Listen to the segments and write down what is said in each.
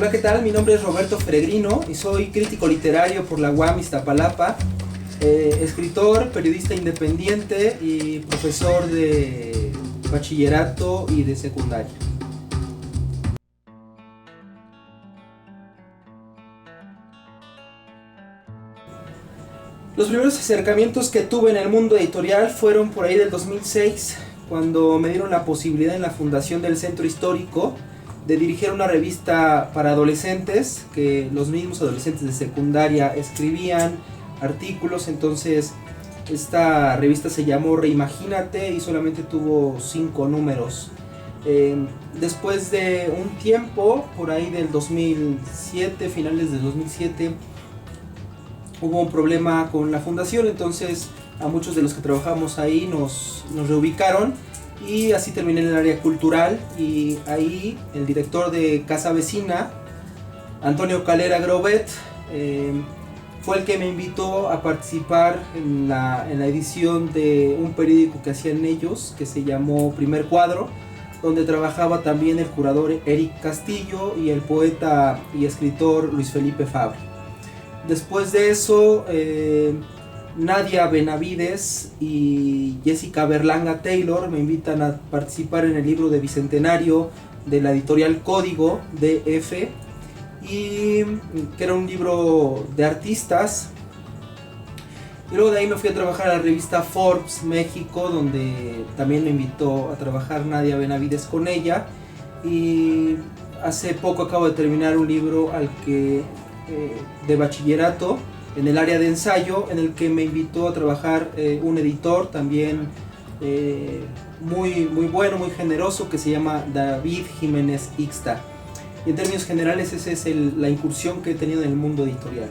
Hola, ¿qué tal? Mi nombre es Roberto Peregrino y soy crítico literario por la UAM Iztapalapa, escritor, periodista independiente y profesor de bachillerato y de secundaria. Los primeros acercamientos que tuve en el mundo editorial fueron por ahí del 2006, cuando me dieron la posibilidad en la fundación del Centro Histórico de dirigir una revista para adolescentes, que los mismos adolescentes de secundaria escribían artículos. Entonces esta revista se llamó Reimagínate y solamente tuvo 5 números. Después de un tiempo, por ahí del 2007, finales del 2007, hubo un problema con la fundación, entonces a muchos de los que trabajamos ahí nos reubicaron y así terminé en el área cultural. Y ahí el director de Casa Vecina, Antonio Calera Grobet, fue el que me invitó a participar en la edición de un periódico que hacían ellos, que se llamó Primer Cuadro, donde trabajaba también el curador Eric Castillo y el poeta y escritor Luis Felipe Fabre. Después de eso, Nadia Benavides y Jessica Berlanga Taylor me invitan a participar en el libro de Bicentenario de la editorial Código DF, y que era un libro de artistas. Y luego de ahí me fui a trabajar a la revista Forbes México, donde también me invitó a trabajar Nadia Benavides con ella. Y hace poco acabo de terminar un libro de bachillerato en el área de ensayo, en el que me invitó a trabajar un editor también muy bueno, muy generoso, que se llama David Jiménez Ixta. Y en términos generales esa es la incursión que he tenido en el mundo editorial.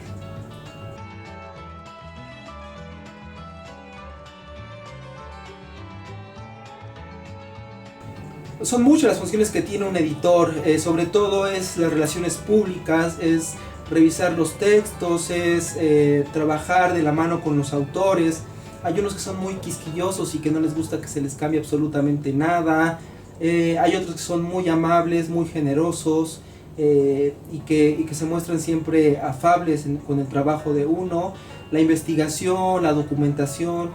Son muchas las funciones que tiene un editor, sobre todo es las relaciones públicas, es revisar los textos, es trabajar de la mano con los autores. Hay unos que son muy quisquillosos y que no les gusta que se les cambie absolutamente nada. Hay otros que son muy amables, muy generosos, y que se muestran siempre afables con el trabajo de uno. La investigación, la documentación,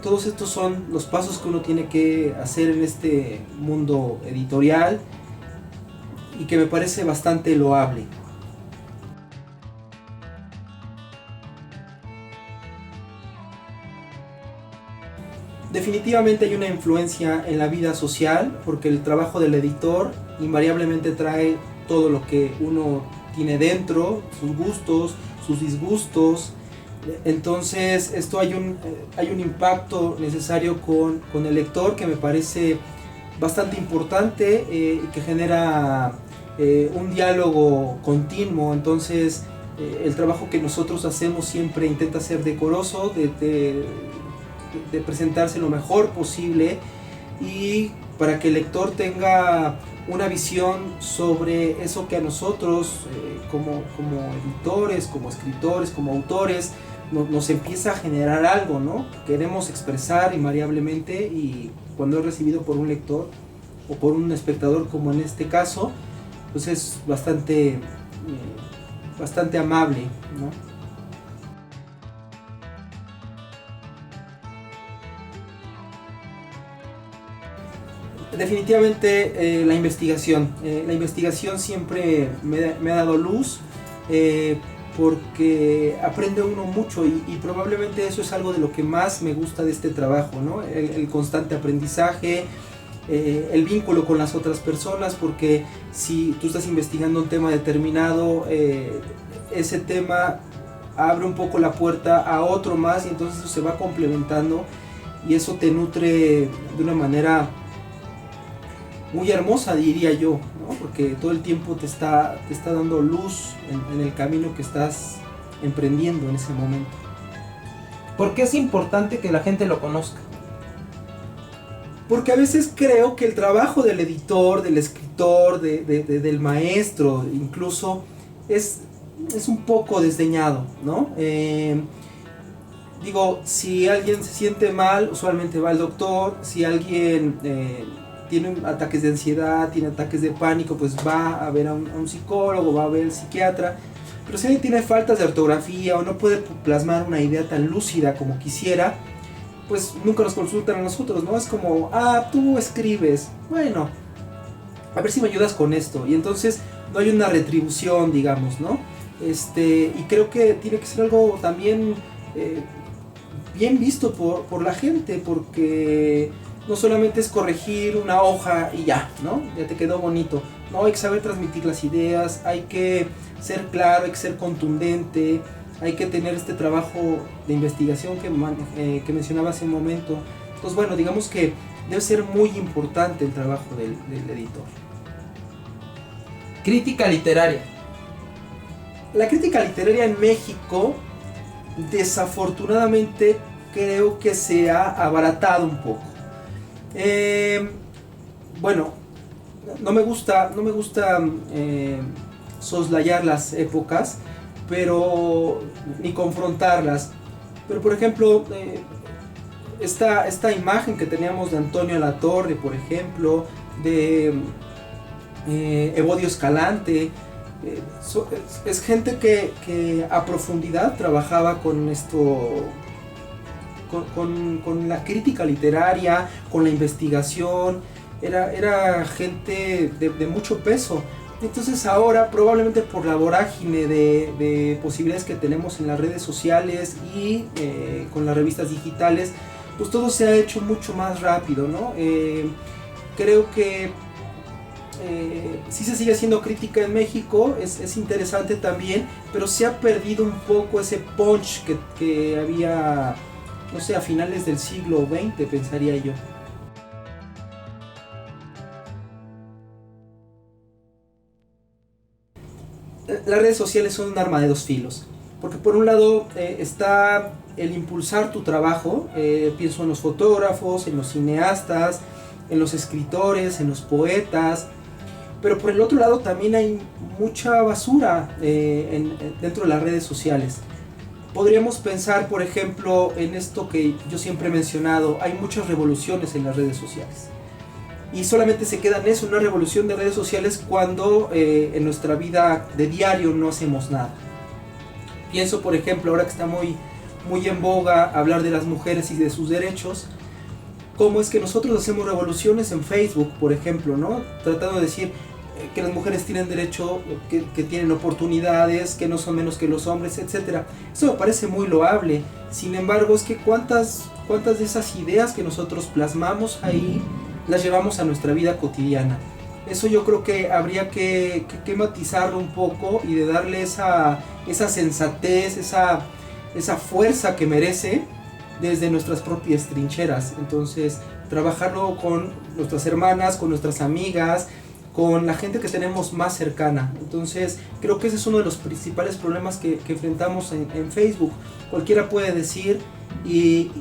todos estos son los pasos que uno tiene que hacer en este mundo editorial y que me parece bastante loable. Definitivamente hay una influencia en la vida social, porque el trabajo del editor invariablemente trae todo lo que uno tiene dentro, sus gustos, sus disgustos. Entonces hay un impacto necesario con el lector que me parece bastante importante, que genera un diálogo continuo. Entonces el trabajo que nosotros hacemos siempre intenta ser decoroso, de presentarse lo mejor posible, y para que el lector tenga una visión sobre eso que a nosotros como editores, como escritores, como autores nos empieza a generar algo, ¿no? Queremos expresar invariablemente, y cuando es recibido por un lector o por un espectador, como en este caso, pues es bastante amable, ¿no? Definitivamente la investigación. La investigación siempre me ha dado luz, porque aprende uno mucho, y probablemente eso es algo de lo que más me gusta de este trabajo, ¿no? El constante aprendizaje, el vínculo con las otras personas, porque si tú estás investigando un tema determinado, ese tema abre un poco la puerta a otro más, y entonces eso se va complementando, y eso te nutre de una manera muy hermosa, diría yo, ¿no? Porque todo el tiempo te está dando luz en el camino que estás emprendiendo en ese momento. ¿Por qué es importante que la gente lo conozca? Porque a veces creo que el trabajo del editor, del escritor, del maestro incluso, es un poco desdeñado, ¿no? Digo, si alguien se siente mal, usualmente va al doctor. Si alguien tiene ataques de ansiedad, tiene ataques de pánico, pues va a ver a un psicólogo, va a ver al psiquiatra. Pero si alguien tiene faltas de ortografía o no puede plasmar una idea tan lúcida como quisiera, pues nunca nos consultan a nosotros, ¿no? Es como, tú escribes, bueno, a ver si me ayudas con esto. Y entonces no hay una retribución, digamos, ¿no? Y creo que tiene que ser algo también bien visto por la gente, porque no solamente es corregir una hoja y ya, ¿no? Ya te quedó bonito. No, hay que saber transmitir las ideas, hay que ser claro, hay que ser contundente, hay que tener este trabajo de investigación que mencionaba hace un momento. Entonces, bueno, digamos que debe ser muy importante el trabajo del editor. Crítica literaria. La crítica literaria en México, desafortunadamente, creo que se ha abaratado un poco. Bueno, no me gusta soslayar las épocas, pero ni confrontarlas. Pero por ejemplo, esta imagen que teníamos de Antonio Latorre, por ejemplo, de Evodio Escalante, es gente que a profundidad trabajaba con esto, con la crítica literaria, con la investigación. Era gente de mucho peso. Entonces ahora, probablemente por la vorágine de posibilidades que tenemos en las redes sociales y con las revistas digitales, pues todo se ha hecho mucho más rápido, ¿no? Creo que sí se sigue haciendo crítica en México, es interesante también, pero se ha perdido un poco ese punch que había, no sé, a finales del siglo XX, pensaría yo. Las redes sociales son un arma de dos filos, porque por un lado está el impulsar tu trabajo, pienso en los fotógrafos, en los cineastas, en los escritores, en los poetas, pero por el otro lado también hay mucha basura dentro de las redes sociales. Podríamos pensar, por ejemplo, en esto que yo siempre he mencionado, hay muchas revoluciones en las redes sociales. Y solamente se queda en eso, una revolución de redes sociales, cuando en nuestra vida de diario no hacemos nada. Pienso, por ejemplo, ahora que está muy en boga hablar de las mujeres y de sus derechos, cómo es que nosotros hacemos revoluciones en Facebook, por ejemplo, ¿no? Tratando de decir que las mujeres tienen derecho, que tienen oportunidades, que no son menos que los hombres, etc. Eso me parece muy loable. Sin embargo, es que cuántas de esas ideas que nosotros plasmamos ahí las llevamos a nuestra vida cotidiana. Eso yo creo que habría que matizarlo un poco y de darle esa sensatez, esa fuerza que merece desde nuestras propias trincheras. Entonces, trabajarlo con nuestras hermanas, con nuestras amigas, con la gente que tenemos más cercana. Entonces, creo que ese es uno de los principales problemas que enfrentamos en Facebook. Cualquiera puede decir y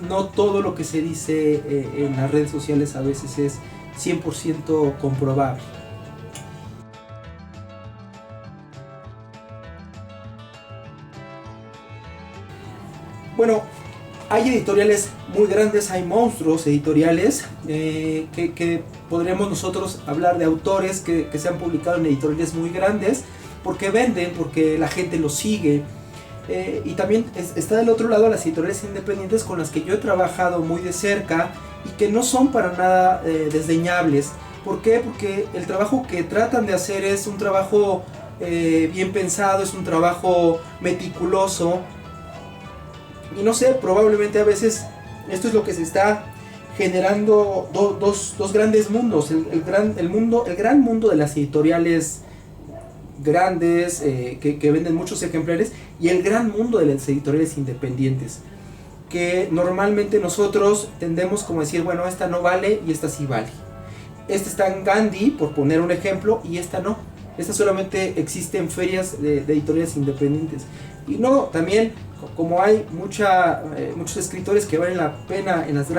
no todo lo que se dice en las redes sociales a veces es 100% comprobable. Bueno, hay editoriales muy grandes, hay monstruos editoriales que podríamos nosotros hablar de autores que se han publicado en editoriales muy grandes porque venden, porque la gente los sigue. Y también está del otro lado las editoriales independientes con las que yo he trabajado muy de cerca y que no son para nada desdeñables. ¿Por qué? Porque el trabajo que tratan de hacer es un trabajo bien pensado, es un trabajo meticuloso. Y no sé, probablemente a veces esto es lo que se está generando, dos grandes mundos. El gran mundo de las editoriales grandes que venden muchos ejemplares, y el gran mundo de las editoriales independientes, que normalmente nosotros tendemos como a decir, bueno, esta no vale y esta sí vale. Esta está en Gandhi, por poner un ejemplo, y esta no. Esta solamente existe en ferias de editoriales independientes. Y no, también como hay muchos escritores que valen la pena en los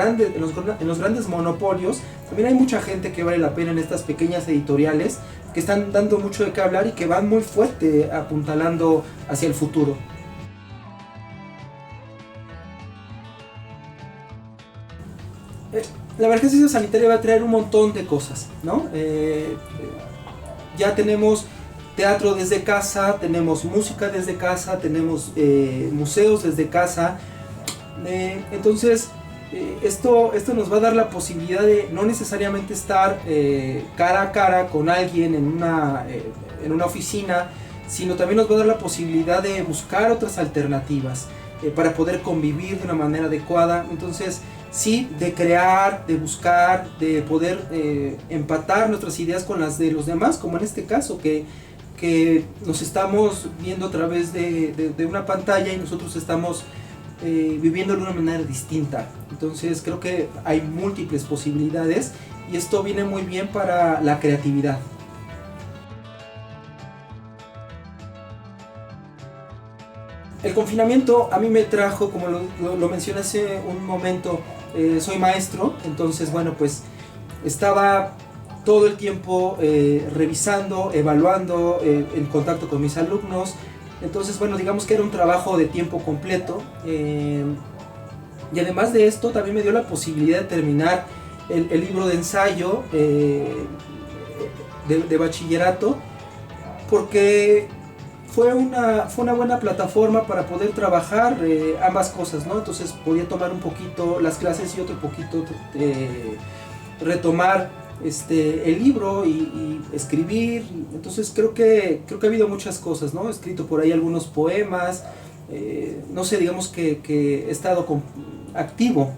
grandes monopolios, también hay mucha gente que vale la pena en estas pequeñas editoriales que están dando mucho de qué hablar y que van muy fuerte apuntalando hacia el futuro. la emergencia sanitaria va a traer un montón de cosas, ¿no? Ya tenemos teatro desde casa, tenemos música desde casa, tenemos museos desde casa. Entonces, esto nos va a dar la posibilidad de no necesariamente estar cara a cara con alguien en una oficina, sino también nos va a dar la posibilidad de buscar otras alternativas para poder convivir de una manera adecuada. Entonces, sí, de crear, de buscar, de poder empatar nuestras ideas con las de los demás, como en este caso, que nos estamos viendo a través de una pantalla y nosotros estamos viviendo de una manera distinta. Entonces creo que hay múltiples posibilidades y esto viene muy bien para la creatividad. El confinamiento a mí me trajo, como lo mencioné hace un momento, soy maestro, entonces bueno, pues estaba todo el tiempo revisando, evaluando, en contacto con mis alumnos. Entonces bueno, digamos que era un trabajo de tiempo completo, y además de esto también me dio la posibilidad de terminar el libro de ensayo de bachillerato, porque fue una buena plataforma para poder trabajar ambas cosas, ¿no? Entonces podía tomar un poquito las clases y otro poquito retomar el libro y escribir. Entonces creo que ha habido muchas cosas, ¿no? He escrito por ahí algunos poemas, no sé, digamos que he estado activo.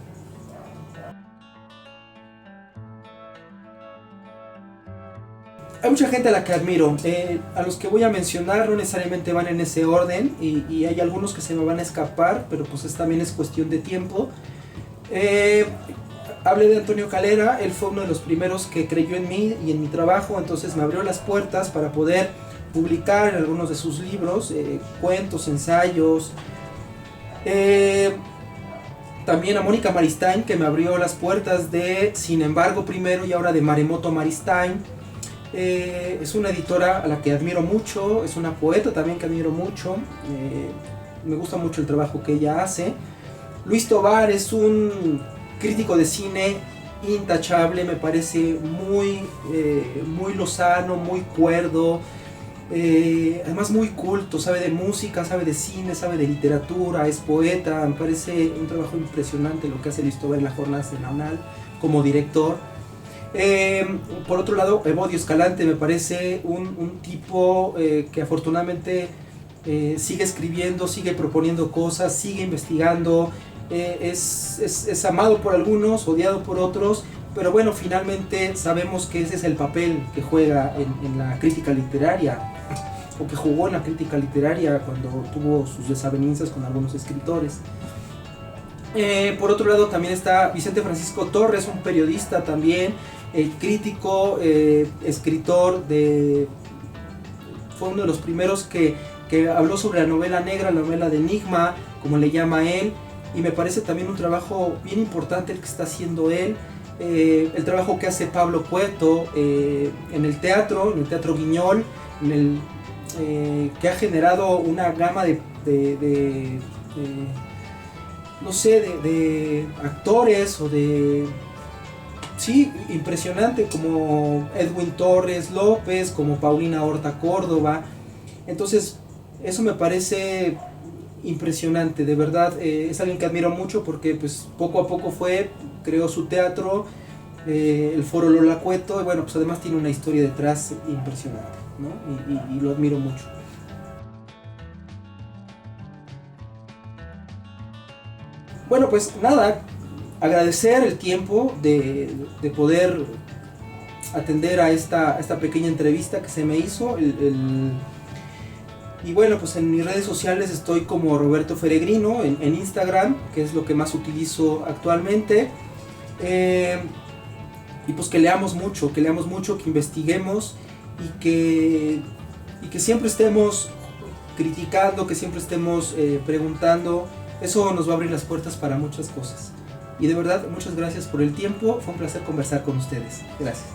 Hay mucha gente a la que admiro, a los que voy a mencionar no necesariamente van en ese orden y hay algunos que se me van a escapar, pero pues también es cuestión de tiempo. Hablé de Antonio Calera, él fue uno de los primeros que creyó en mí y en mi trabajo, entonces me abrió las puertas para poder publicar en algunos de sus libros, cuentos, ensayos. También a Mónica Maristain, que me abrió las puertas de Sin embargo primero y ahora de Maremoto Maristain. Es una editora a la que admiro mucho, es una poeta también que admiro mucho, me gusta mucho el trabajo que ella hace. Luis Tovar es un crítico de cine intachable, me parece muy lozano, muy cuerdo, además muy culto, sabe de música, sabe de cine, sabe de literatura, es poeta. Me parece un trabajo impresionante lo que hace Luis Tovar en la Jornada Semanal como director. Por otro lado, Evodio Escalante me parece un tipo que afortunadamente sigue escribiendo, sigue proponiendo cosas, sigue investigando. Es amado por algunos, odiado por otros, pero bueno, finalmente sabemos que ese es el papel que juega en la crítica literaria, o que jugó en la crítica literaria cuando tuvo sus desavenencias con algunos escritores. Por otro lado también está Vicente Francisco Torres, un periodista también, crítico, escritor, fue uno de los primeros que habló sobre la novela negra, la novela de enigma, como le llama él, y me parece también un trabajo bien importante el que está haciendo él. El trabajo que hace Pablo Cueto en el teatro Guiñol, que ha generado una gama de actores o sí, impresionante, como Edwin Torres López, como Paulina Horta Córdoba. Entonces eso me parece impresionante, de verdad. Es alguien que admiro mucho porque pues poco a poco creó su teatro, el Foro Lola Cueto, y bueno, pues además tiene una historia detrás impresionante, ¿no? Y lo admiro mucho. Bueno, pues nada, agradecer el tiempo de poder atender a esta pequeña entrevista que se me hizo. Y bueno, pues en mis redes sociales estoy como Roberto Feregrino, en Instagram, que es lo que más utilizo actualmente. Y pues que leamos mucho, que investiguemos y que siempre estemos criticando, que siempre estemos preguntando. Eso nos va a abrir las puertas para muchas cosas. Y de verdad, muchas gracias por el tiempo. Fue un placer conversar con ustedes. Gracias.